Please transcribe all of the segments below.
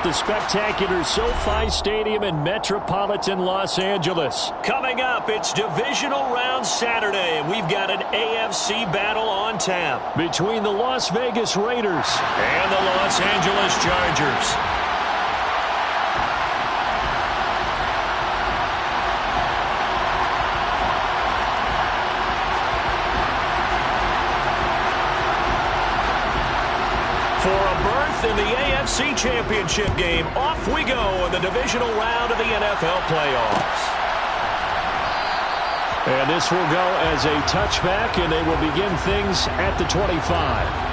at the spectacular SoFi Stadium in metropolitan Los Angeles. Coming up, it's Divisional Round Saturday, and we've got an AFC battle on tap between the Las Vegas Raiders and the Los Angeles Chargers. For a berth in the AFC Championship game, off we go in the divisional round of the NFL playoffs. And this will go as a touchback, and they will begin things at the 25.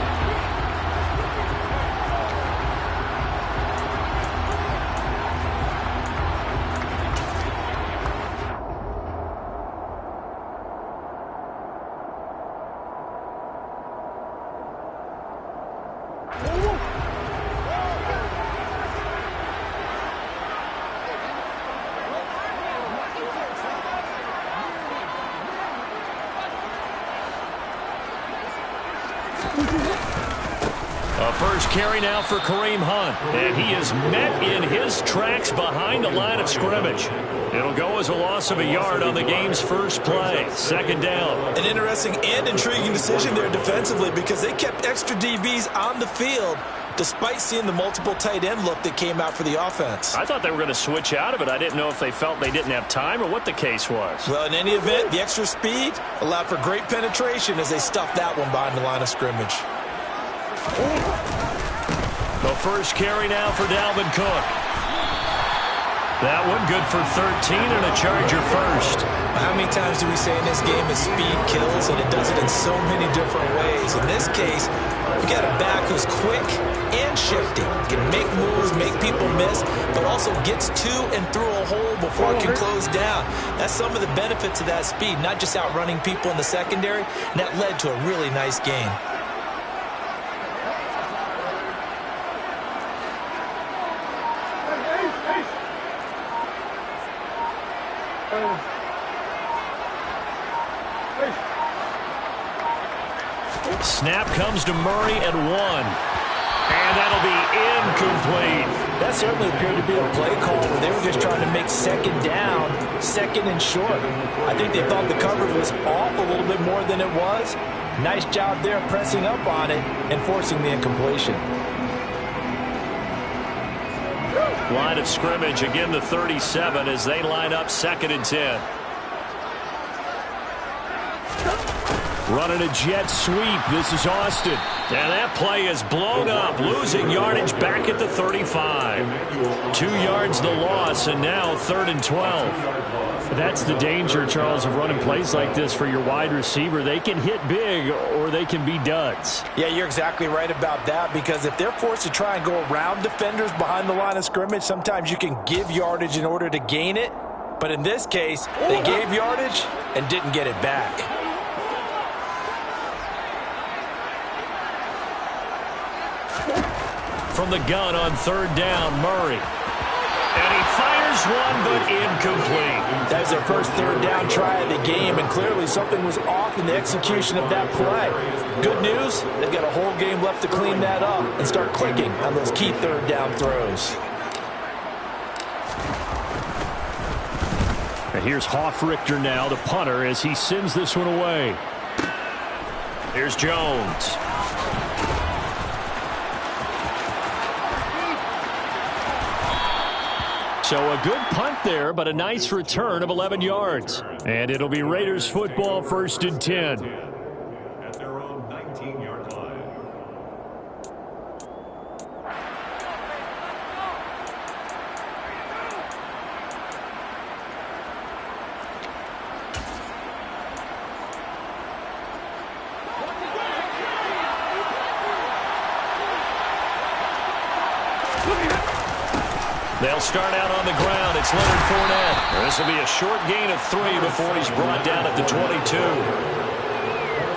A first carry now for Kareem Hunt, and he is met in his tracks behind the line of scrimmage. It'll go as a loss of a yard on the game's first play. Second down. An interesting and intriguing decision there defensively because they kept extra DBs on the field despite seeing the multiple tight end look that came out for the offense. I thought they were going to switch out of it. I didn't know if they felt they didn't have time or what the case was. Well, in any event, the extra speed allowed for great penetration as they stuffed that one behind the line of scrimmage. The first carry now for Dalvin Cook. That one good for 13 and a Charger first. How many times do we say in this game that speed kills, and it does it in so many different ways? In this case, we got a back who's quick and shifty. Can make moves, make people miss, but also gets to and through a hole before it can close down. That's some of the benefits of that speed, not just outrunning people in the secondary, and that led to a really nice game. Snap comes to Murray at 1. And that'll be incomplete. That certainly appeared to be a play call where they were just trying to make second down, second and short. I think they thought the coverage was off a little bit more than it was. Nice job there pressing up on it and forcing the incompletion. Line of scrimmage, again the 37 as they line up 2nd and 10. Running a jet sweep. This is Austin. And that play is blown up, losing yardage back at the 35. 2 yards the loss, and now 3rd and 12. That's the danger, Charles, of running plays like this for your wide receiver. They can hit big or they can be duds. Yeah, you're exactly right about that, because if they're forced to try and go around defenders behind the line of scrimmage, sometimes you can give yardage in order to gain it. But in this case, they gave yardage and didn't get it back. From the gun on 3rd down, Murray. And he fires one, but incomplete. That was their first 3rd down try of the game, and clearly something was off in the execution of that play. Good news, they've got a whole game left to clean that up and start clicking on those key 3rd down throws. And here's Hofrichter now, the punter, as he sends this one away. Here's Jones. So a good punt there, but a nice return of 11 yards. And it'll be Raiders football, 1st and 10. At their own 19-yard line. They'll start out on the ground. It's Leonard Fournette. This will be a short gain of 3 before he's brought down at the 22.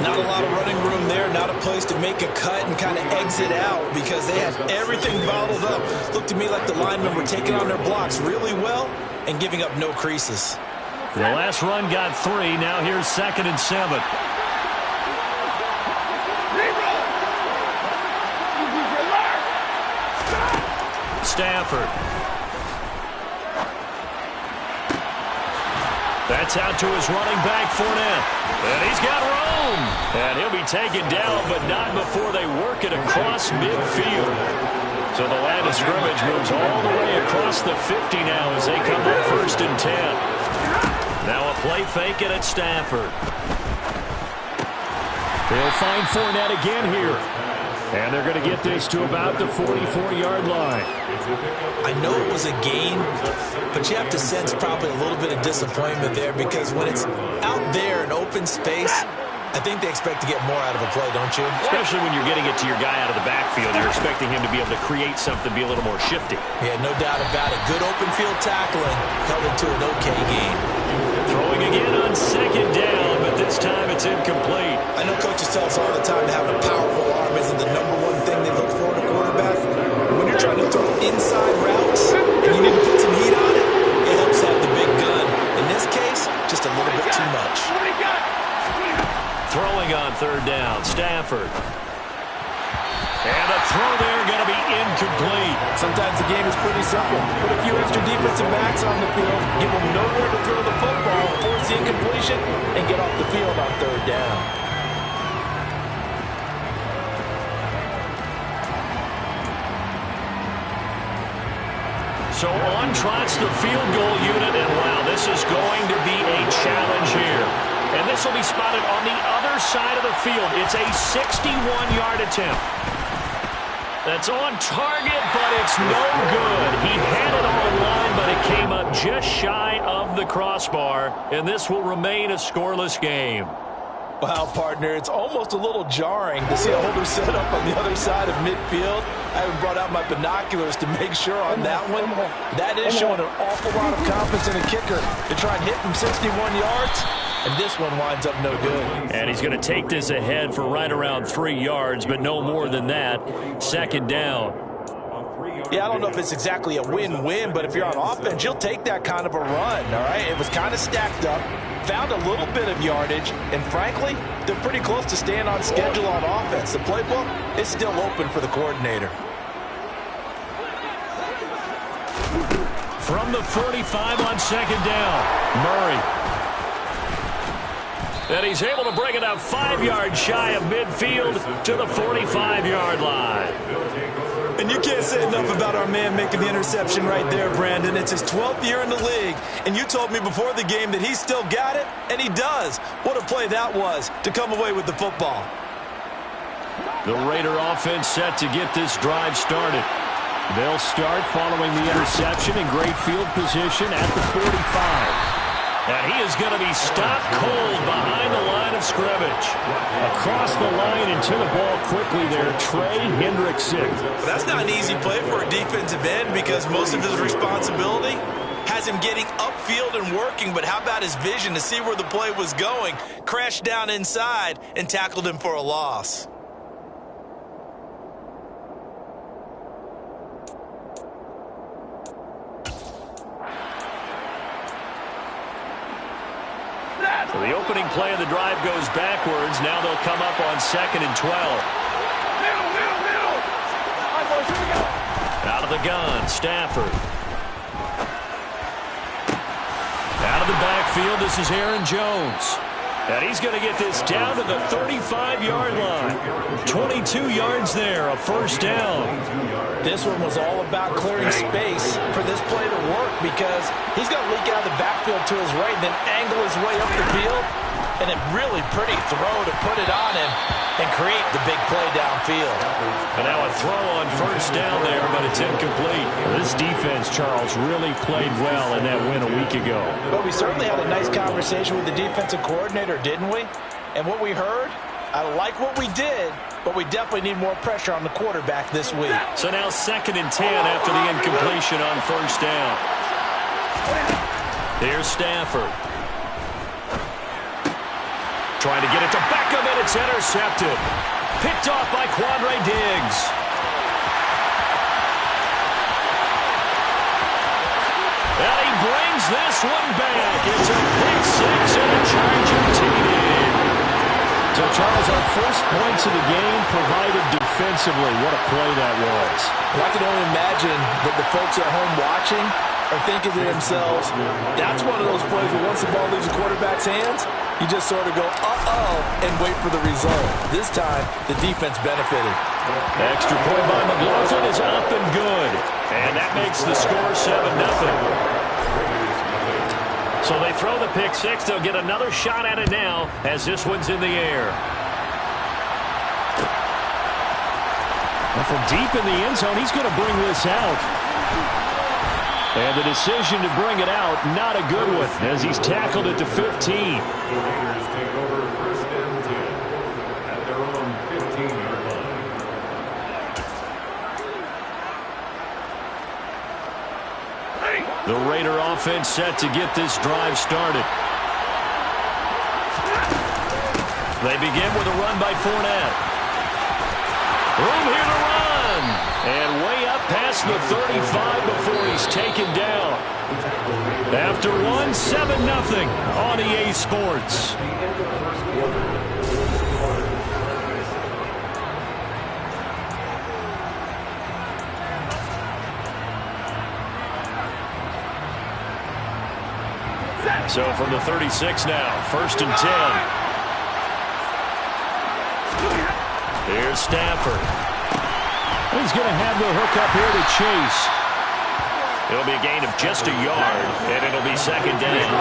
Not a lot of running room there, not a place to make a cut and kind of exit out because they had everything bottled up. Looked to me like the linemen were taking on their blocks really well and giving up no creases. The last run got 3. Now here's 2nd and 7. Stafford. That's out to his running back, Fournette. And he's got room. And he'll be taken down, but not before they work it across midfield. So the line of scrimmage moves all the way across the 50 now as they come up 1st and 10. Now a play fake it at Stafford. They'll find Fournette again here. And they're going to get this to about the 44-yard line. I know it was a gain, but you have to sense probably a little bit of disappointment there because when it's out there in open space, I think they expect to get more out of a play, don't you? Especially when you're getting it to your guy out of the backfield. You're expecting him to be able to create something, be a little more shifty. Yeah, no doubt about it. Good open field tackling held it to an okay game. Throwing again on 2nd down, but this time it's incomplete. I know coaches tell us all the time that having a powerful arm isn't the #1 thing they look for in a quarterback. When you're trying to throw inside routes and you need to put some heat on it, it helps have the big gun. In this case, just a little bit too much. Throwing on 3rd down, Stafford. And the throw there going to be incomplete. Sometimes the game is pretty simple. Put a few extra defensive backs on the field, give them nowhere to throw the football, force the incompletion, and get off the field on 3rd down. So on trots the field goal unit, and wow, this is going to be a challenge here. And this will be spotted on the other side of the field. It's a 61-yard attempt. That's on target, but it's no good. He had it on line, but it came up just shy of the crossbar, and this will remain a scoreless game. Wow, partner, it's almost a little jarring to see a holder set up on the other side of midfield. I haven't brought out my binoculars to make sure on that one. That is showing an awful lot of confidence in a kicker to try and hit from 61 yards. And this one winds up no good. And he's going to take this ahead for right around 3 yards, but no more than that. 2nd down. Yeah, I don't know if it's exactly a win-win, but if you're on offense, you'll take that kind of a run, all right? It was kind of stacked up, found a little bit of yardage, and frankly, they're pretty close to staying on schedule on offense. The playbook is still open for the coordinator. From the 45 on 2nd down, Murray. And he's able to bring it up 5 yards shy of midfield to the 45-yard line. And you can't say enough about our man making the interception right there, Brandon. It's his 12th year in the league, and you told me before the game that he still got it, and he does. What a play that was to come away with the football. The Raider offense set to get this drive started. They'll start following the interception in great field position at the 45. And he is going to be stopped cold behind the line of scrimmage. Across the line and to the ball quickly there, Trey Hendrickson. That's not an easy play for a defensive end because most of his responsibility has him getting upfield and working, but how about his vision to see where the play was going? Crashed down inside and tackled him for a loss. So the opening play of the drive goes backwards. Now they'll come up on 2nd and 12. Out of the gun, Stafford. Out of the backfield, this is Aaron Jones. And he's going to get this down to the 35-yard line. 22 yards there, a 1st down. This one was all about clearing space for this play to work because he's going to leak out of the backfield to his right and then angle his way up the field. And a really pretty throw to put it on him and create the big play downfield. And now a throw on 1st down there, but it's incomplete. This defense, Charles, really played well in that win a week ago. But we certainly had a nice conversation with the defensive coordinator, didn't we? And what we heard, I like what we did, but we definitely need more pressure on the quarterback this week. So now 2nd and 10 after the incompletion on 1st down. Here's Stafford. Trying to get it to Beckham, and it's intercepted. Picked off by Quandre Diggs. And he brings this one back. It's a pick 6 and a Charger TD. So, Charles, our first points of the game provided defensively. What a play that was. Well, I can only imagine that the folks at home watching are thinking to themselves, that's one of those plays where once the ball leaves the quarterback's hands, you just sort of go, uh-oh, and wait for the result. This time, the defense benefited. Extra point by McLaughlin is up and good. And that makes the score 7-0. So they throw the pick six. They'll get another shot at it now as this one's in the air. And from deep in the end zone, he's going to bring this out. And the decision to bring it out, not a good one, as he's tackled it to 15. Raiders take over first and 10 at their own 15-yard line. The Raider offense set to get this drive started. They begin with a run by Fournette. Room here to run. And way up past the 35 before he's taken down. After 7-0 on EA Sports. So from the 36 now, first and 10. Here's Stafford. He's going to have the hook up here to Chase. It'll be a gain of just a yard, and it'll be second down.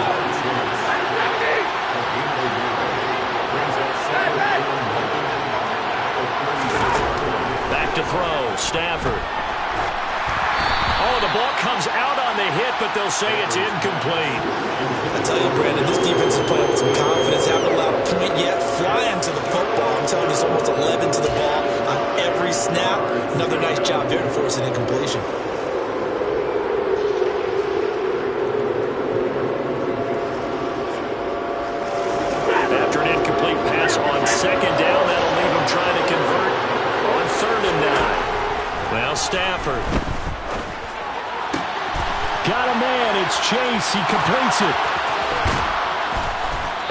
Back to throw, Stafford. Oh, the ball comes out on the hit, but they'll say it's incomplete. I tell you, Brandon, this defense is playing with some confidence. Haven't allowed a point yet. Flying to the football. I'm telling you, it's almost 11 to the ball on every snap. Another nice job there to force an incompletion. After an incomplete pass on second down, that'll leave him trying to convert on 3rd and 9. Well, Stafford. Got a man. It's Chase. He completes it.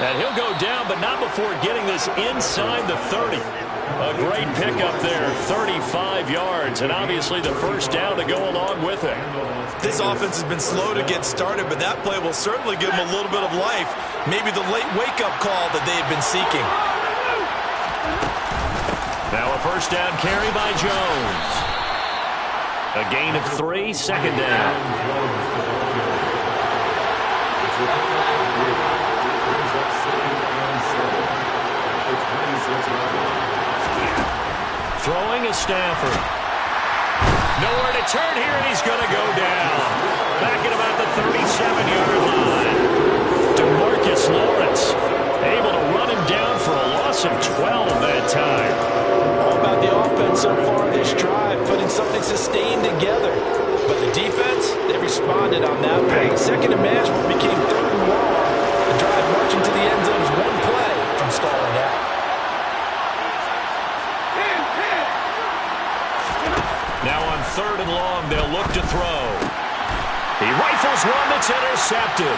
And he'll go down, but not before getting this inside the 30. A great pickup there, 35 yards, and obviously the first down to go along with it. This offense has been slow to get started, but that play will certainly give them a little bit of life. Maybe the late wake-up call that they've been seeking. Now a first down carry by Jones. A gain of 3, second down. Throwing is Stafford. Nowhere to turn here, and he's going to go down. Back at about the 37-yard line. DeMarcus Lawrence able to run him down for a loss of 12 that time. All about the offense so far this drive, putting something sustained together. But the defense, they responded on that play. Second and management became 3rd and long. The drive marching to the end zone is one play from stalling out. Now on 3rd and long, they'll look to throw. He rifles one that's intercepted.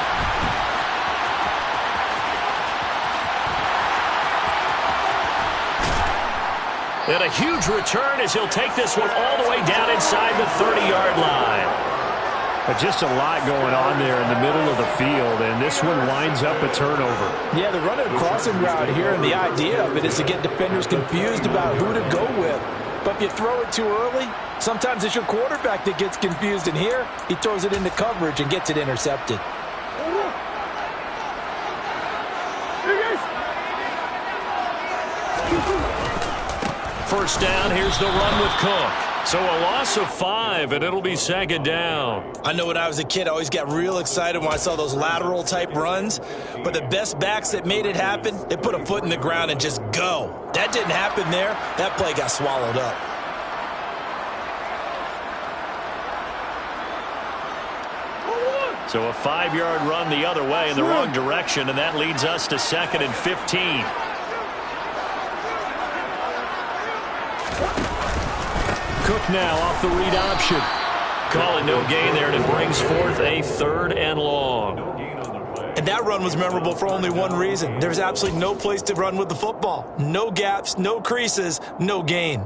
And a huge return as he'll take this one all the way down inside the 30-yard line. Just a lot going on there in the middle of the field, and this one winds up a turnover. Yeah, they're running a crossing route here, and the idea of it is to get defenders confused about who to go with. But if you throw it too early, sometimes it's your quarterback that gets confused, and here he throws it into coverage and gets it intercepted. First down, here's the run with Cook. So a loss of 5, and it'll be second down. I know when I was a kid, I always got real excited when I saw those lateral-type runs. But the best backs that made it happen, they put a foot in the ground and just go. That didn't happen there. That play got swallowed up. So a 5-yard run the other way in the wrong direction, and that leads us to 2nd and 15. Cook now off the read option. Call it no gain there, and it brings forth a 3rd and long. And And that run was memorable for only one reason. There's absolutely no place to run with the football. No gaps, no creases, no gain.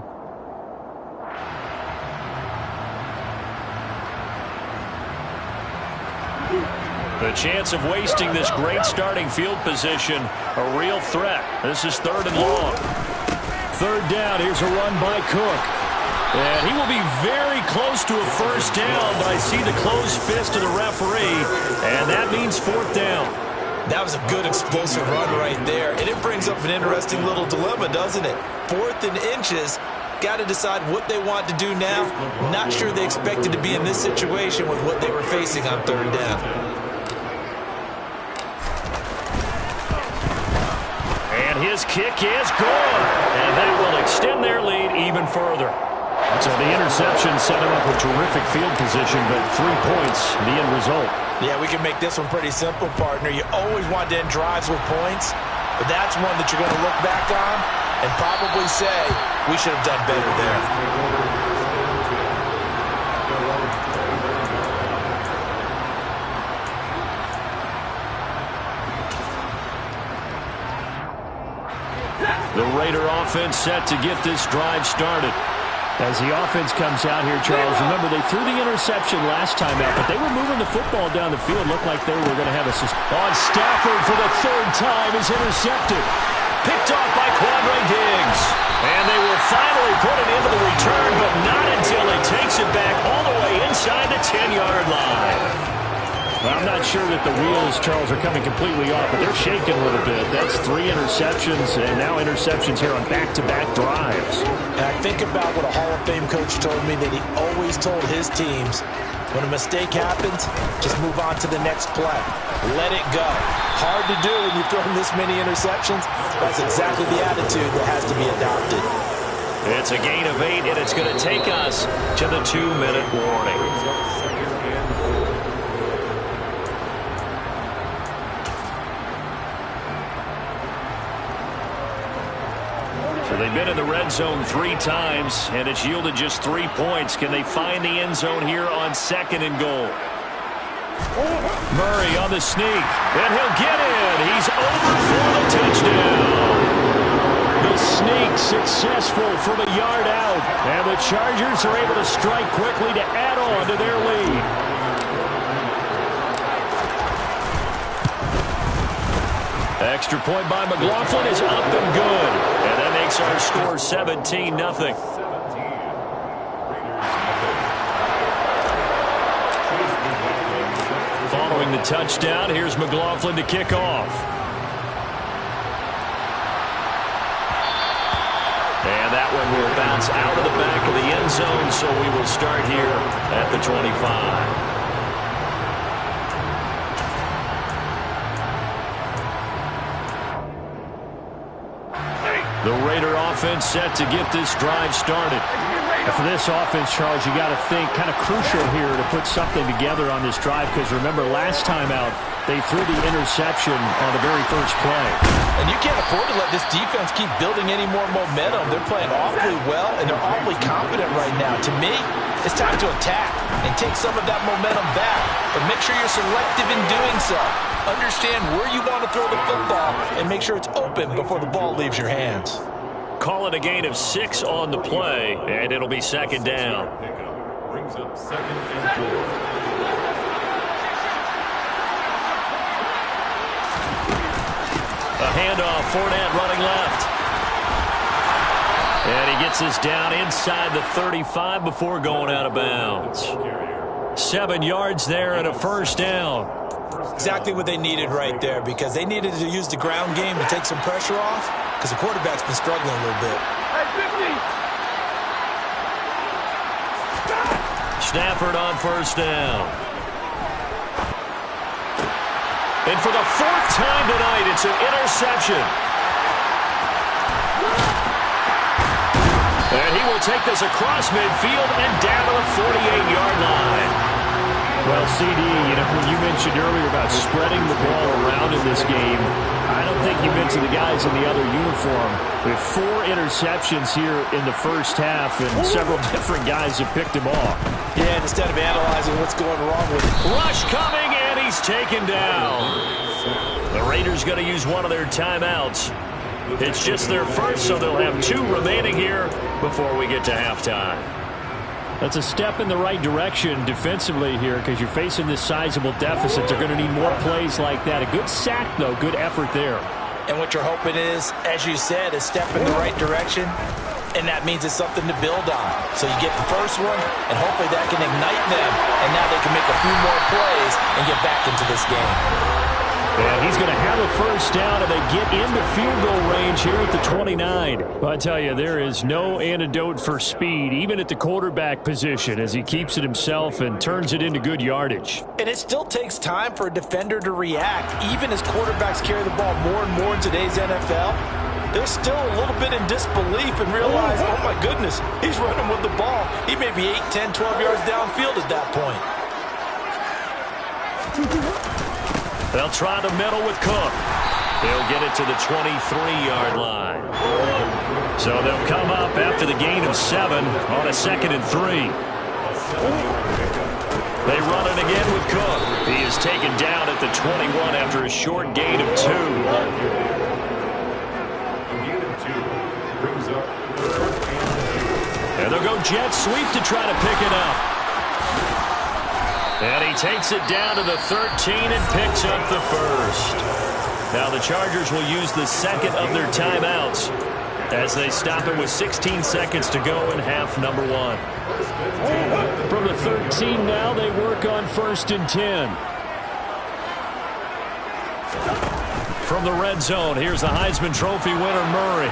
The chance of wasting this great starting field position, a real threat. This is 3rd and long. 3rd down, here's a run by Cook. And he will be very close to a first down, but I see the closed fist of the referee, and that means 4th down. That was a good explosive run right there. And it brings up an interesting little dilemma, doesn't it? 4th and inches. Got to decide what they want to do now. Not sure they expected to be in this situation with what they were facing on 3rd down. And his kick is good. And that will extend their lead even further. So the interception set him up with terrific field position, but 3 points, the end result. Yeah, we can make this one pretty simple, partner. You always want to end drives with points, but that's one that you're going to look back on and probably say, we should have done better there. The Raider offense set to get this drive started. As the offense comes out here, Charles, remember they threw the interception last time out, but they were moving the football down the field. Looked like they were going to have a on Stafford for the 3rd time is intercepted. Picked off by Quandre Diggs. And they will finally put it into the return, but not until he takes it back all the way inside the 10-yard line. Well, I'm not sure that the wheels, Charles, are coming completely off, but they're shaking a little bit. That's 3 interceptions, and now interceptions here on back-to-back drives. And I think about what a Hall of Fame coach told me that he always told his teams, when a mistake happens, just move on to the next play. Let it go. Hard to do when you've thrown this many interceptions. That's exactly the attitude that has to be adopted. It's a gain of 8, and it's going to take us to the 2-minute warning. They've been in the red zone 3 times, and it's yielded just 3 points. Can they find the end zone here on 2nd and goal? Murray on the sneak, and he'll get in. He's over for the touchdown. The sneak successful from a yard out, and the Chargers are able to strike quickly to add on to their lead. Extra point by McLaughlin is up and good. And that makes our score 17-0. Following the touchdown, here's McLaughlin to kick off. And that one will bounce out of the back of the end zone, so we will start here at the 25. The Raider offense set to get this drive started. And for this offense, Charles, you got to think kind of crucial here to put something together on this drive, because remember last time out they threw the interception on the very first play. And you can't afford to let this defense keep building any more momentum. They're playing awfully well, and they're awfully confident right now. To me, it's time to attack and take some of that momentum back. But make sure you're selective in doing so. Understand where you want to throw the football and make sure it's open before the ball leaves your hands. Call it a gain of 6 on the play, and it'll be 2nd down. Brings up 2nd and 4. A handoff, Fournette running left. And he gets us down inside the 35 before going out of bounds. 7 yards there and a first down. Exactly what they needed right there, because they needed to use the ground game to take some pressure off, because the quarterback's been struggling a little bit. Stafford on first down. And for the 4th time tonight, it's an interception. And he will take this across midfield and down to the 48-yard line. Well, Well, CD, when you mentioned earlier about spreading the ball around in this game, I don't think you mentioned the guys in the other uniform. We have 4 interceptions here in the first half, and several different guys have picked him off. Yeah, and instead of analyzing what's going wrong with it. Rush coming, and he's taken down. The Raiders going to use one of their timeouts. It's just their first, so they'll have 2 remaining here before we get to halftime. That's a step in the right direction defensively here because you're facing this sizable deficit. They're going to need more plays like that. A good sack, though. Good effort there. And what you're hoping is, as you said, a step in the right direction, and that means it's something to build on. So you get the first one, and hopefully that can ignite them, and now they can make a few more plays and get back into this game. And he's going to have a first down, and they get into field goal range here at the 29. But I tell you, there is no antidote for speed, even at the quarterback position, as he keeps it himself and turns it into good yardage. And it still takes time for a defender to react, even as quarterbacks carry the ball more and more in today's NFL. They're still a little bit in disbelief and realize, oh my goodness, he's running with the ball. He may be 8, 10, 12 yards downfield at that point. They'll try the middle with Cook. He'll get it to the 23-yard line. So they'll come up after the gain of 7 on a 2nd and 3. They run it again with Cook. He is taken down at the 21 after a short gain of 2. And they'll go jet sweep to try to pick it up. And he takes it down to the 13 and picks up the first. Now the Chargers will use the second of their timeouts as they stop it with 16 seconds to go in half number 1. From the 13 now, they work on 1st and 10. From the red zone, here's the Heisman Trophy winner, Murray.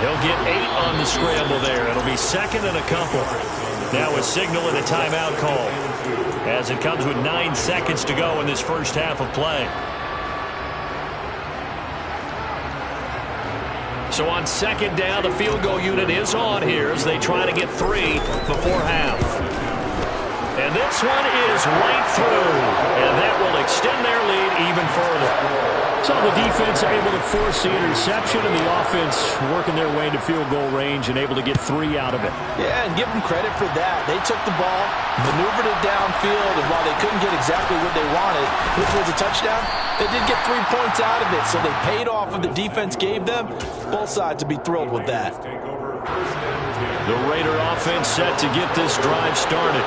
He'll get 8 on the scramble there. It'll be 2nd and a couple. Now a signal and a timeout call as it comes with 9 seconds to go in this first half of play. So on 2nd down, the field goal unit is on here as they try to get 3 before half. And this one is right through, and that will extend their lead even further. So the defense able to force the interception, and the offense working their way into field goal range and able to get 3 out of it. Yeah, and give them credit for that. They took the ball, maneuvered it downfield, and while they couldn't get exactly what they wanted, which was a touchdown, they did get 3 points out of it, so they paid off what the defense gave them. Both sides would be thrilled with that. The Raider offense set to get this drive started.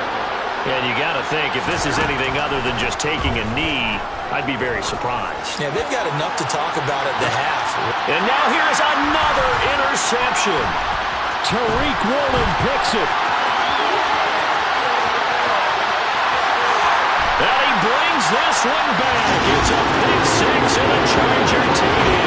And you got to think, if this is anything other than just taking a knee, I'd be very surprised. Yeah, they've got enough to talk about at the half. And now here's another interception. Tariq Woolen picks it. And he brings this one back. It's a pick 6 and a Charger TD.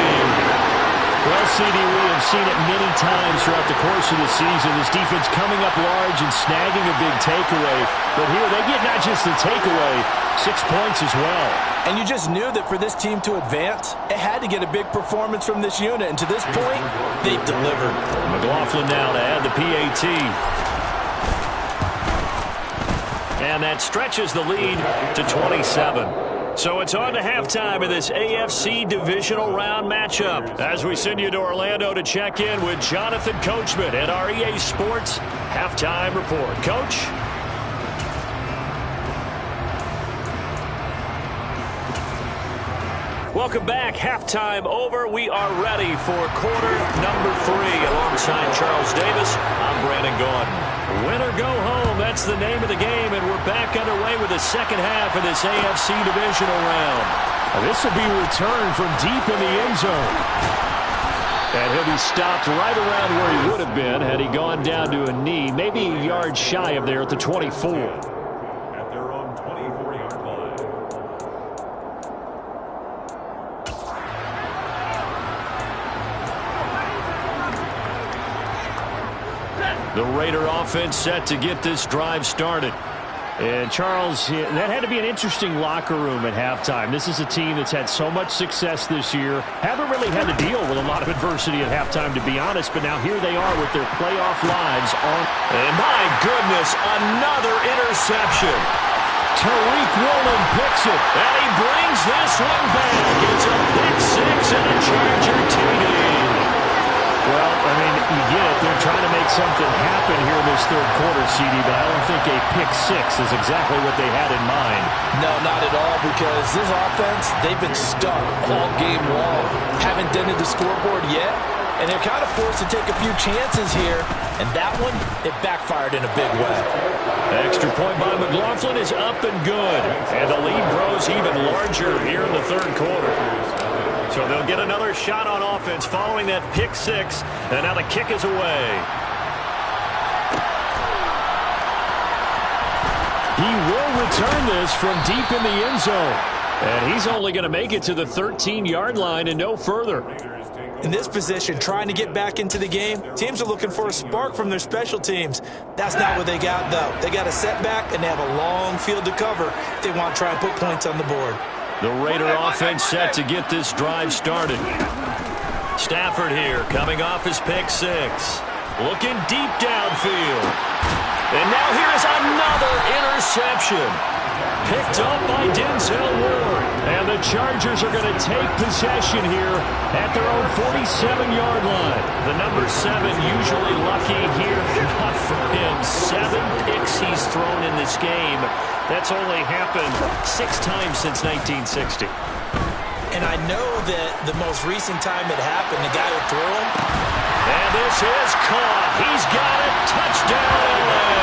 Well, CD, we have seen it many times throughout the course of the season. This defense coming up large and snagging a big takeaway. But here they get not just the takeaway, 6 points as well. And you just knew that for this team to advance, it had to get a big performance from this unit. And to this point, they've delivered. McLaughlin now to add the PAT. And that stretches the lead to 27. So it's on to halftime of this AFC divisional round matchup as we send you to Orlando to check in with Jonathan Coachman at our EA Sports Halftime Report. Coach? Welcome back. Halftime over. We are ready for quarter number 3. Alongside Charles Davis, I'm Brandon Gordon. Win or go home, that's the name of the game, and we're back underway with the second half of this AFC divisional round. This will be returned from deep in the end zone. And he'll be stopped right around where he would have been had he gone down to a knee, maybe a yard shy of there at the 24. At their own 24-yard line. The Raider offense set to get this drive started. And Charles, that had to be an interesting locker room at halftime. This is a team that's had so much success this year. Haven't really had to deal with a lot of adversity at halftime, to be honest. But now here they are with their playoff lives on. And my goodness, another interception. Tariq Woolen picks it, and he brings this one back. It's a pick six and a Charger TD. Well, I mean, you get it. They're trying to make something happen here in this third quarter, CD, but I don't think a pick six is exactly what they had in mind. No, not at all, because this offense, they've been stuck all game long. Haven't dented the scoreboard yet, and they're kind of forced to take a few chances here, and that one, it backfired in a big way. Extra point by McLaughlin is up and good, and the lead grows even larger here in the third quarter. So they'll get another shot on offense following that pick six, and now the kick is away. He will return this from deep in the end zone, and he's only going to make it to the 13-yard line and no further. In this position, trying to get back into the game, teams are looking for a spark from their special teams. That's not what they got, though. They got a setback, and they have a long field to cover if they want to try and put points on the board. The Raider offense set to get this drive started. Stafford here, coming off his pick six. Looking deep downfield. And now here is another interception. Picked up by Denzel Ward. And the Chargers are going to take possession here at their own 47-yard line. The number 7 usually lucky here. Not for him. 7 picks he's thrown in this game. That's only happened 6 times since 1960. And I know that the most recent time it happened, the guy who threw him. And this is caught. He's got it. Touchdown, LA.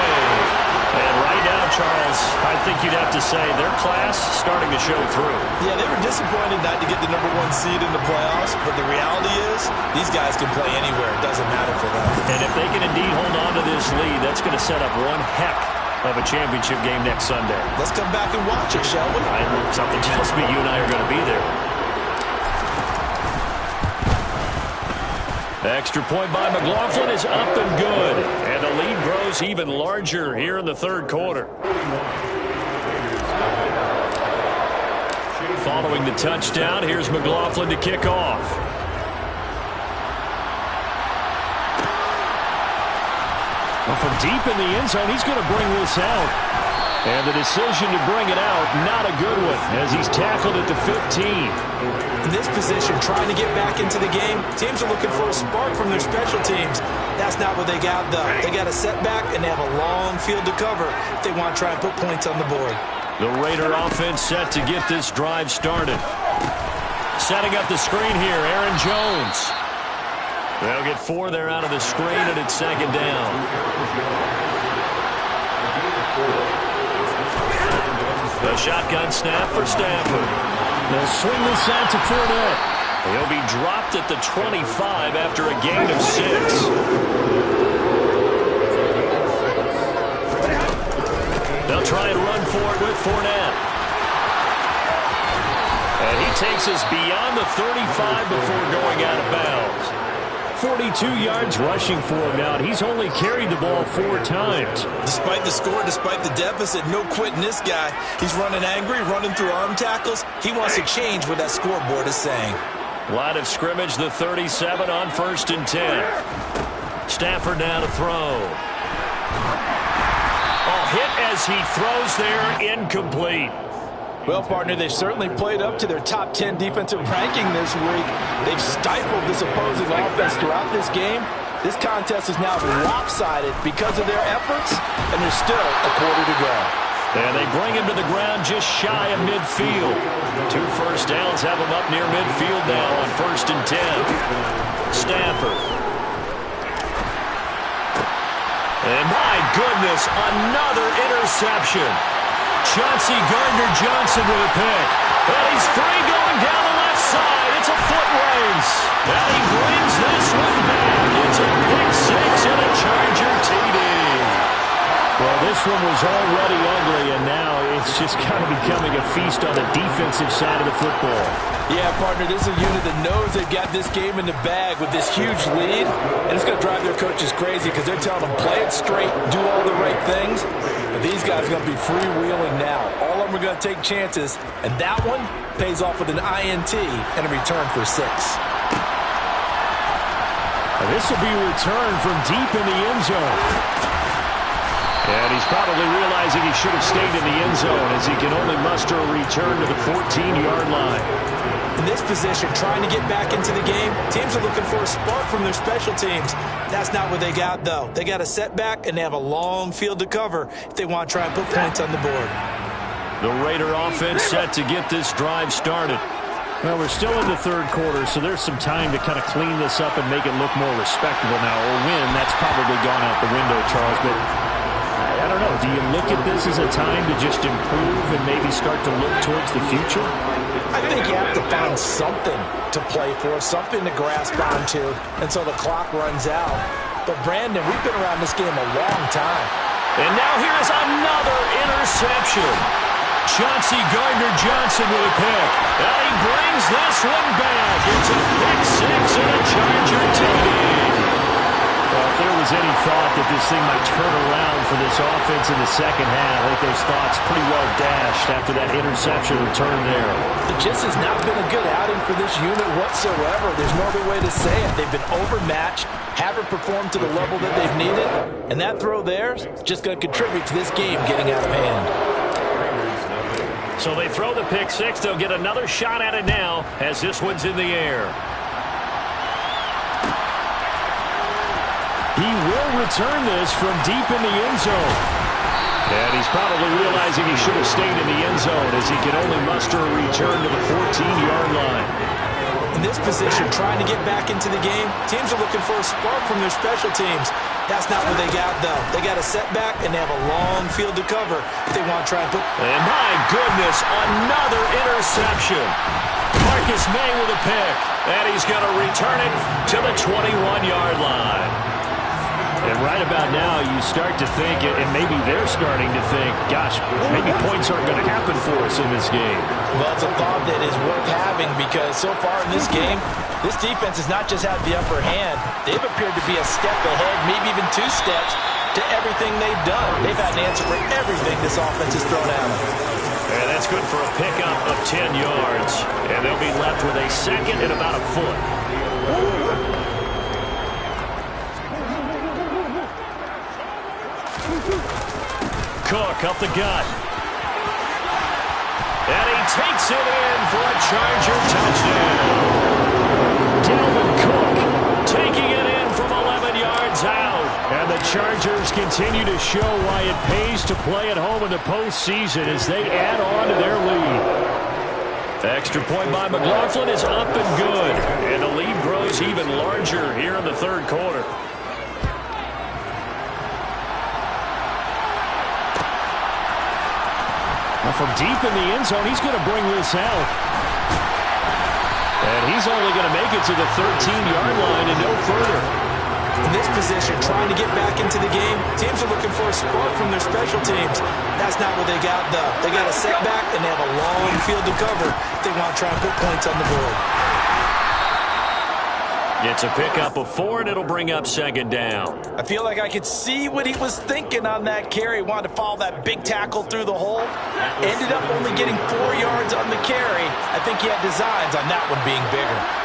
And right now, Charles, I think you'd have to say their class starting to show through. Yeah, they were disappointed not to get the number 1 seed in the playoffs, but the reality is these guys can play anywhere. It doesn't matter for them. And if they can indeed hold on to this lead, that's going to set up one heck of a championship game next Sunday. Let's come back and watch it, shall we? Something tells me you and I are going to be there. Extra point by McLaughlin is up and good. And the lead grows even larger here in the third quarter. Following the touchdown, here's McLaughlin to kick off. Well, from deep in the end zone, he's going to bring this out. And the decision to bring it out, not a good one, as he's tackled at the 15. In this position, trying to get back into the game, teams are looking for a spark from their special teams. That's not what they got, though. They got a setback, and they have a long field to cover if they want to try and put points on the board. The Raider offense set to get this drive started. Setting up the screen here, Aaron Jones. They'll get 4 there out of the screen, and it's second down. The shotgun snap for Stafford. They'll swing this out to Fournette. He'll be dropped at the 25 after a gain of 6. They'll try and run for it with Fournette. And he takes us beyond the 35 before going out of bounds. 42 yards rushing for him now, and he's only carried the ball 4 times. Despite the score, despite the deficit, no quitting this guy. He's running angry, running through arm tackles. He wants to change what that scoreboard is saying. Line of scrimmage, the 37 on 1st and 10. Stafford now to throw. Oh, hit as he throws there, incomplete. Well, partner, they've certainly played up to their top 10 defensive ranking this week. They've stifled this opposing offense throughout this game. This contest is now lopsided because of their efforts, and there's still a quarter to go. And they bring him to the ground just shy of midfield. 2 first downs have him up near midfield now on 1st and 10. Stafford. And my goodness, another interception. Chauncey Gardner-Johnson with a pick. And he's free going down the left side. It's a foot race. And he brings this one back. It's a pick 6 and a Charger TD. Well, this one was already ugly, and now it's just kind of becoming a feast on the defensive side of the football. Yeah, partner, this is a unit that knows they've got this game in the bag with this huge lead, and it's going to drive their coaches crazy because they're telling them play it straight, do all the right things, but these guys are going to be freewheeling now. All of them are going to take chances, and that one pays off with an INT and a return for 6. This will be a return from deep in the end zone. And he's probably realizing he should have stayed in the end zone as he can only muster a return to the 14-yard line. In this position, trying to get back into the game, teams are looking for a spark from their special teams. That's not what they got, though. They got a setback, and they have a long field to cover if they want to try and put points on the board. The Raider offense set to get this drive started. Well, we're still in the third quarter, so there's some time to kind of clean this up and make it look more respectable now. Or win, that's probably gone out the window, Charles. But I don't know. Do you look at this as a time to just improve and maybe start to look towards the future? I think you have to find something to play for, something to grasp onto until the clock runs out. But, Brandon, we've been around this game a long time. And now here's another interception. Chauncey Gardner-Johnson with a pick. And he brings this one back. It's a pick six and a Charger TD. Well, if there was any thought that this thing might turn around for this offense in the second half, I think those thoughts pretty well dashed after that interception return there. It just has not been a good outing for this unit whatsoever. There's no other way to say it. They've been overmatched, haven't performed to the level that they've needed, and that throw there is just going to contribute to this game getting out of hand. So they throw the pick six. They'll get another shot at it now as this one's in the air. He will return this from deep in the end zone. And he's probably realizing he should have stayed in the end zone as he can only muster a return to the 14-yard line. In this position, trying to get back into the game, teams are looking for a spark from their special teams. That's not what they got, though. They got a setback, and they have a long field to cover if they want to try and put... And my goodness, another interception. Marcus May with a pick, and he's going to return it to the 21-yard line. And right about now, you start to think, and maybe they're starting to think, gosh, maybe points aren't going to happen for us in this game. Well, it's a thought that is worth having because so far in this game, this defense has not just had the upper hand. They've appeared to be a step ahead, maybe even 2 steps, to everything they've done. They've had an answer for everything this offense has thrown at them. And that's good for a pickup of 10 yards. And they'll be left with a second and about a foot. Cook up the gut. And he takes it in for a Charger touchdown. Dalvin Cook taking it in from 11 yards out. And the Chargers continue to show why it pays to play at home in the postseason as they add on to their lead. Extra point by McLaughlin is up and good. And the lead grows even larger here in the third quarter. From deep in the end zone, he's going to bring this out. And he's only going to make it to the 13-yard line and no further. In this position, trying to get back into the game, teams are looking for a spark from their special teams. That's not what they got, though. They got a setback, and they have a long field to cover if they want to try and put points on the board. It's a pickup of 4, and it'll bring up second down. I feel like I could see what he was thinking on that carry. Wanted to follow that big tackle through the hole. Ended up only getting 4 yards on the carry. I think he had designs on that one being bigger.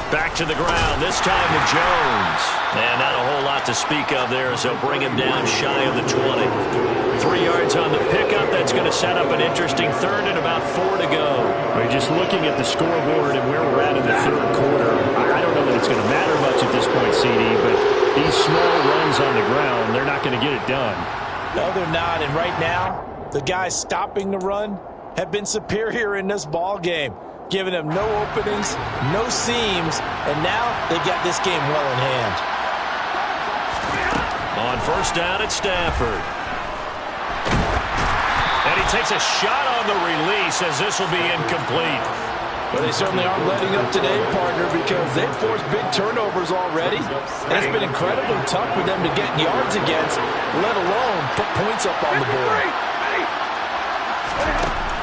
Back to the ground, this time to Jones. And not a whole lot to speak of there as they'll bring him down shy of the 20. 3 yards on the pickup. That's going to set up an interesting third and about 4 to go. We're just looking at the scoreboard and where we're at in the third quarter. I don't know that it's going to matter much at this point, CD, but these small runs on the ground, they're not going to get it done. No, they're not. And right now, the guys stopping the run have been superior in this ball game. Giving them no openings, no seams, and now they've got this game well in hand. On first down at Stafford. And he takes a shot on the release as this will be incomplete. Well, they certainly aren't letting up today, partner, because they've forced big turnovers already. And it's been incredibly tough for them to get yards against, let alone put points up on the board.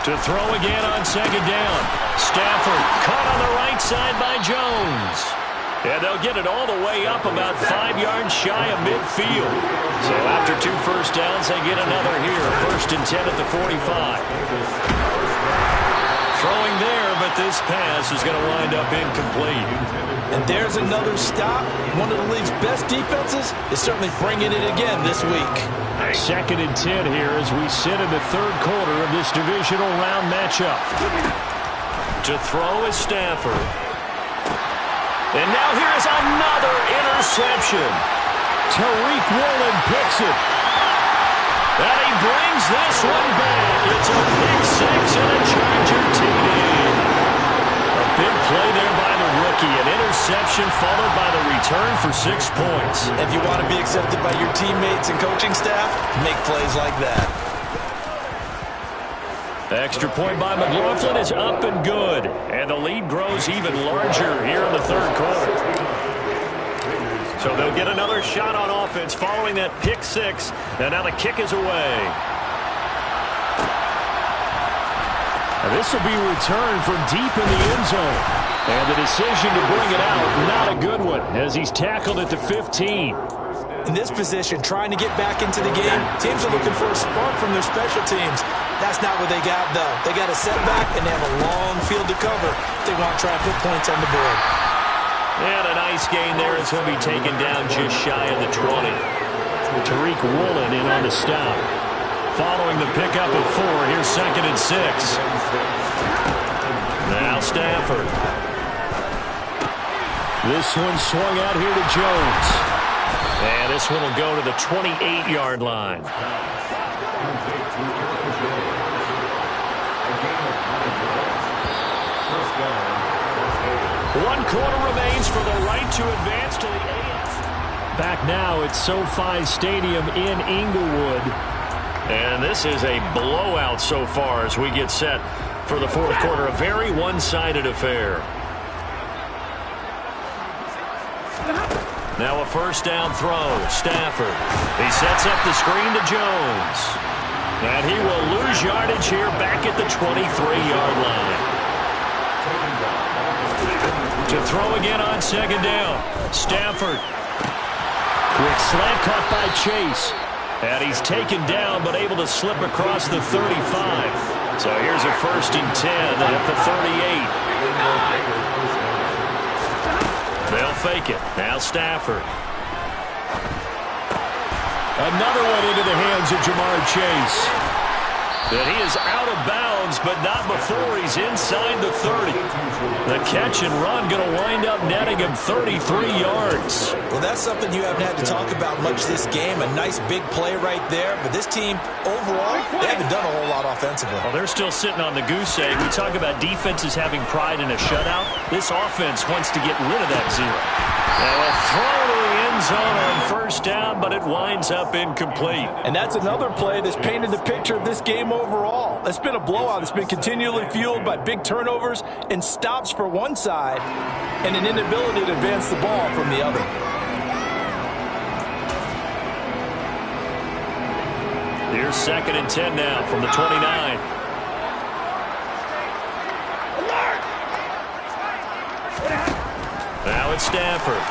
To throw again on second down. Stafford caught on the right side by Jones. And they'll get it all the way up about 5 yards shy of midfield. So after 2 first downs, they get another here. 1st and 10 at the 45. Throwing there, but this pass is going to wind up incomplete. And there's another stop. One of the league's best defenses is certainly bringing it again this week. 2nd and 10 here as we sit in the 3rd quarter of this divisional round matchup. To throw is Stafford. And now here's another interception. Tariq Woolen picks it. And he brings this one back. It's a pick 6 and a Charger TD. A big play there by the rookie. An interception followed by the return for 6 points. If you want to be accepted by your teammates and coaching staff, make plays like that. The extra point by McLaughlin is up and good. And the lead grows even larger here in the 3rd quarter. So they'll get another shot on offense following that pick 6. And now the kick is away. And this will be returned from deep in the end zone. And the decision to bring it out, not a good one, as he's tackled at the 15. In this position, trying to get back into the game, teams are looking for a spark from their special teams. That's not what they got, though. They got a setback, and they have a long field to cover if they want to try and put points on the board. And a nice gain there as he'll be taken down just shy of the 20. Tariq Woolen in on the stop. Following the pickup of 4, here's 2nd and 6. Now Stafford. This one swung out here to Jones. And this one will go to the 28-yard line. One quarter remains for the right to advance to the AFC. Back now at SoFi Stadium in Inglewood. And this is a blowout so far as we get set for the 4th quarter. A very one-sided affair. Now a 1st down throw. Stafford. He sets up the screen to Jones. And he will lose yardage here back at the 23-yard line. To throw again on 2nd down. Stafford. Quick slant caught by Chase. And he's taken down but able to slip across the 35. So here's a 1st and 10 at the 38. They'll fake it. Now Stafford. Another one into the hands of Jamar Chase. And he is out of bounds, but not before he's inside the 30. The catch and run going to wind up netting him 33 yards. Well, that's something you haven't had to talk about much this game. A nice big play right there. But this team, overall, they haven't done a whole lot offensively. Well, they're still sitting on the goose egg. We talk about defenses having pride in a shutout. This offense wants to get rid of that 0. Now a throw to the end zone on 1st down, but it winds up incomplete. And that's another play that's painted the picture of this game overall. It's been a blowout. It's been continually fueled by big turnovers and stops for one side and an inability to advance the ball from the other. Here's 2nd and 10 now from the 29. Now it's Stafford.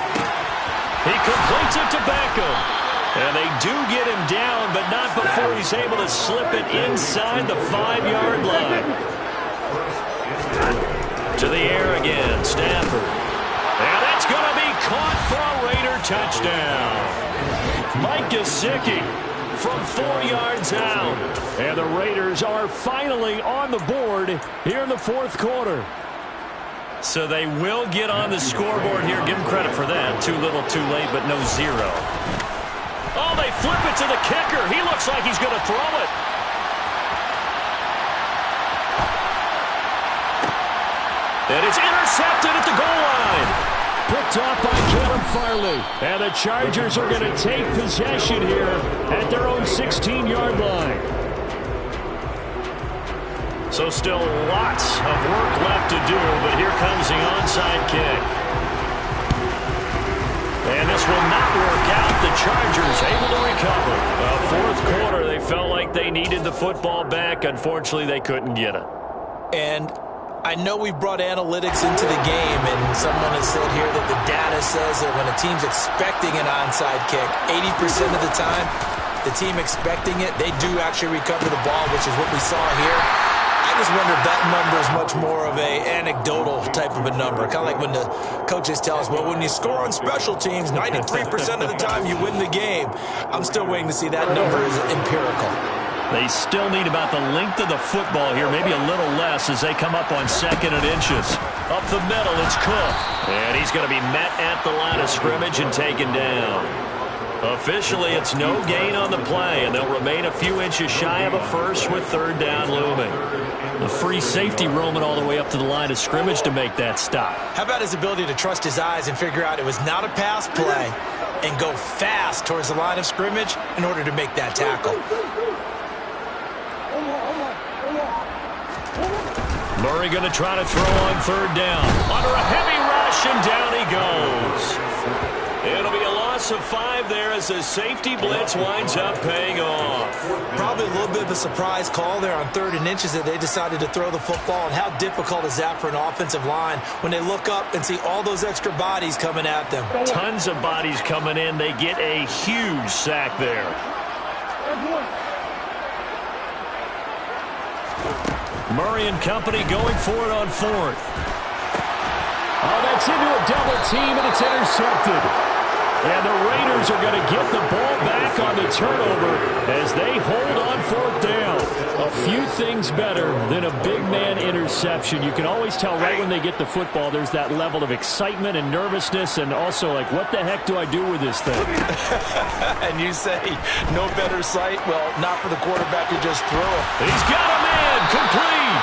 He completes it to Beckham. And they do get him down, but not before he's able to slip it inside the 5-yard line. To the air again, Stafford. And that's going to be caught for a Raider touchdown. Mike Gesicki from 4 yards out. And the Raiders are finally on the board here in the 4th quarter. So they will get on the scoreboard here. Give them credit for that. Too little, too late, but no 0. Oh, they flip it to the kicker. He looks like he's going to throw it. And it's intercepted at the goal line. Picked off by Caleb Farley. And the Chargers are going to take possession here at their own 16-yard line. So still lots of work left to do, but here comes the onside kick. And this will not work out. The Chargers able to recover. Fourth quarter, they felt like they needed the football back. Unfortunately, they couldn't get it. And I know we brought analytics into the game, and someone has said here that the data says that when a team's expecting an onside kick, 80% of the time, the team expecting it, they do actually recover the ball, which is what we saw here. I just wonder if that number is much more of a anecdotal type of a number. Kind of like when the coaches tell us, well, when you score on special teams, 93% of the time you win the game. I'm still waiting to see that number is empirical. They still need about the length of the football here, maybe a little less as they come up on 2nd and inches. Up the middle, it's Cook. And he's going to be met at the line of scrimmage and taken down. Officially, it's no gain on the play, and they'll remain a few inches shy of a first with 3rd down looming. A free safety roaming all the way up to the line of scrimmage to make that stop. How about his ability to trust his eyes and figure out it was not a pass play and go fast towards the line of scrimmage in order to make that tackle. Murray going to try to throw on 3rd down. Under a heavy rush, and down he goes. It'll be a loss of 5 there as the safety blitz winds up paying off. Probably a little bit of a surprise call there on 3rd and inches that they decided to throw the football. And how difficult is that for an offensive line when they look up and see all those extra bodies coming at them? Tons of bodies coming in. They get a huge sack there. Murray and company going for it on 4th. Oh, that's into a double team, and it's intercepted. And the Raiders are going to get the ball back on the turnover as they hold on 4th down. A few things better than a big man interception. You can always tell right when they get the football, there's that level of excitement and nervousness, and also like, what the heck do I do with this thing? And you say, no better sight? Well, not for the quarterback to just throw it. He's got a man complete.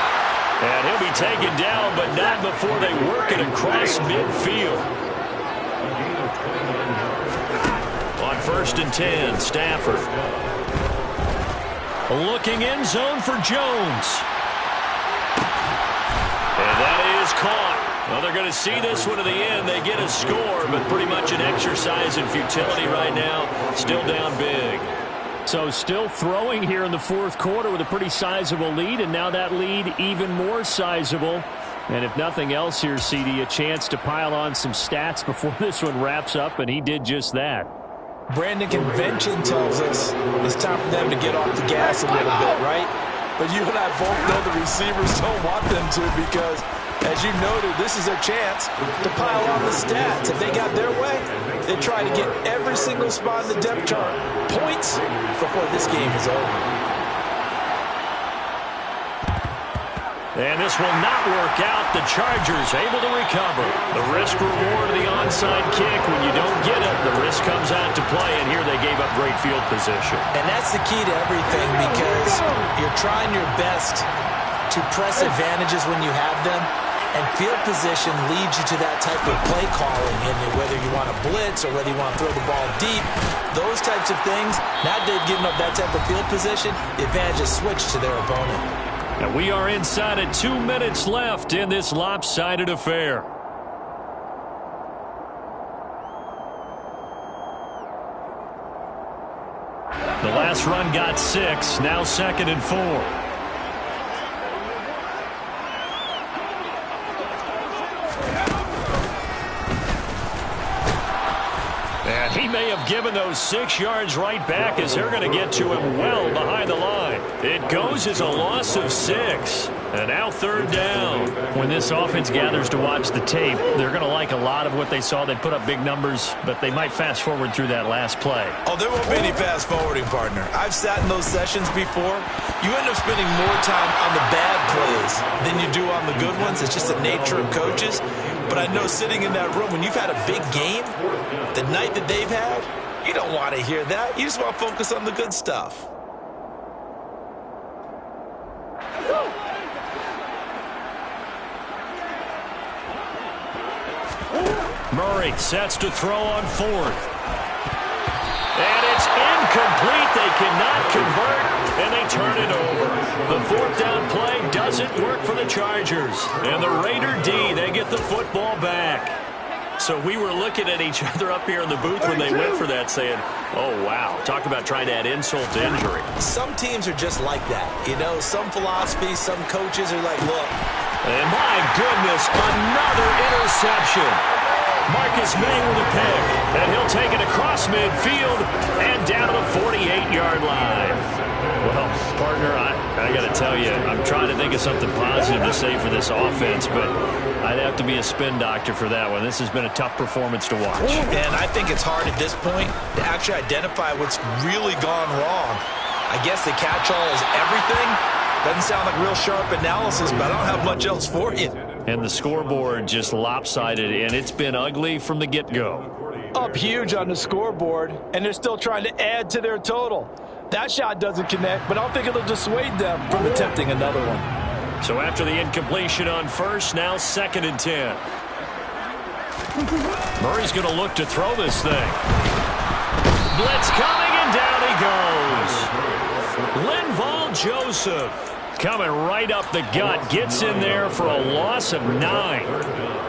And he'll be taken down, but not before they work it across midfield. On 1st and 10, Stafford. Looking end zone for Jones. And that is caught. Well, they're going to see this one to the end. They get a score, but pretty much an exercise in futility right now. Still down big. So still throwing here in the 4th quarter with a pretty sizable lead, and now that lead even more sizable. And if nothing else here, CD, a chance to pile on some stats before this one wraps up, and he did just that. Brandon, convention tells us it's time for them to get off the gas a little bit, right? But you and I both know the receivers don't want them to because, as you noted, this is their chance to pile on the stats. If they got their way, they try to get every single spot in the depth chart points before this game is over. And this will not work out. The Chargers able to recover. The risk reward of the onside kick. When you don't get it, the risk comes out to play, and here they gave up great field position. And that's the key to everything because you're trying your best to press advantages when you have them, and field position leads you to that type of play calling, and whether you want to blitz or whether you want to throw the ball deep, those types of things, now they've given up that type of field position, the advantage is switched to their opponent. And we are inside of 2 minutes left in this lopsided affair. The last run got 6, now 2nd and 4. And he may have given those 6 yards right back as they're going to get to him well behind the line. It goes as a loss of 6. And now 3rd down. When this offense gathers to watch the tape, they're going to like a lot of what they saw. They put up big numbers, but they might fast forward through that last play. Oh, there won't be any fast forwarding, partner. I've sat in those sessions before. You end up spending more time on the bad plays than you do on the good ones. It's just the nature of coaches. But I know sitting in that room, when you've had a big game, the night that they've had, you don't want to hear that. You just want to focus on the good stuff. Murray sets to throw on 4th. And it's incomplete. They cannot convert, and they turn it over. The 4th down play does doesn't work for the Chargers. And the Raider D, they get the football back. So we were looking at each other up here in the booth when they went for that saying, oh, wow, talk about trying to add insult to injury. Some teams are just like that. You know, some philosophies, some coaches are like, look. And my goodness, another interception. Marcus May with a pick, and he'll take it across midfield and down to the 48-yard line. Well, partner, I got to tell you, I'm trying to think of something positive to say for this offense, but I'd have to be a spin doctor for that one. This has been a tough performance to watch. And I think it's hard at this point to actually identify what's really gone wrong. I guess the catch-all is everything. Doesn't sound like real sharp analysis, but I don't have much else for you. And the scoreboard just lopsided, and it's been ugly from the get-go. Up huge on the scoreboard, and they're still trying to add to their total. That shot doesn't connect, but I don't think it'll dissuade them from attempting another one. So after the incompletion on first, now 2nd and 10. Murray's going to look to throw this thing. Blitz coming, and down he goes. Linval Joseph coming right up the gut, gets in there for a loss of 9.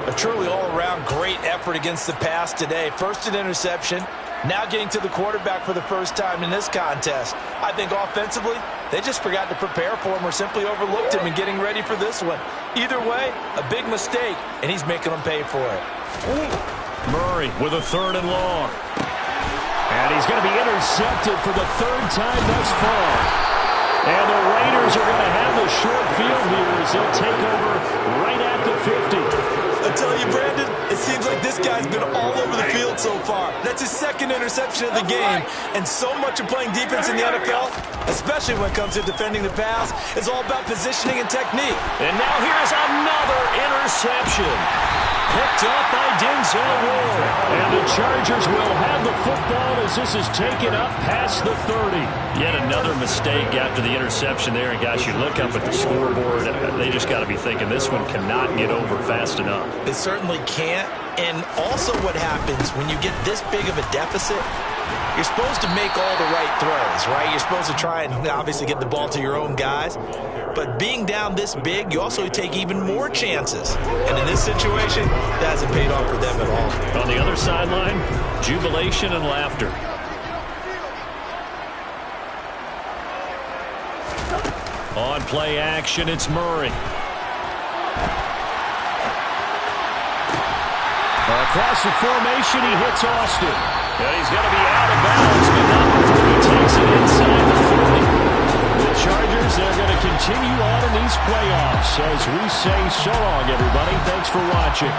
A truly all-around great effort against the pass today. First an interception, now getting to the quarterback for the first time in this contest. I think offensively, they just forgot to prepare for him or simply overlooked him in getting ready for this one. Either way, a big mistake, and he's making them pay for it. Murray with a 3rd and long. And he's going to be intercepted for the 3rd time thus far. And the Raiders are going to have the short field here as they'll take over right at the 50. I tell you, Brandon, it seems like this guy's been all over the field so far. That's his 2nd interception of the game. And so much of playing defense in the NFL, especially when it comes to defending the pass, is all about positioning and technique. And now here's another interception. Picked up by Denzel Ward. And the Chargers will have the football as this is taken up past the 30. Yet another mistake after the interception there. And, guys, you look up at the scoreboard, they just got to be thinking this one cannot get over fast enough. It certainly can't. And also what happens when you get this big of a deficit, you're supposed to make all the right throws, right? You're supposed to try and obviously get the ball to your own guys. But being down this big, you also take even more chances. And in this situation, that hasn't paid off for them at all. On the other sideline, jubilation and laughter. On play action, it's Murray. Across the formation, he hits Austin. And he's going to be out of bounds, but not before he takes it inside the 40. The Chargers, they're going to continue on in these playoffs as we say so long, everybody. Thanks for watching.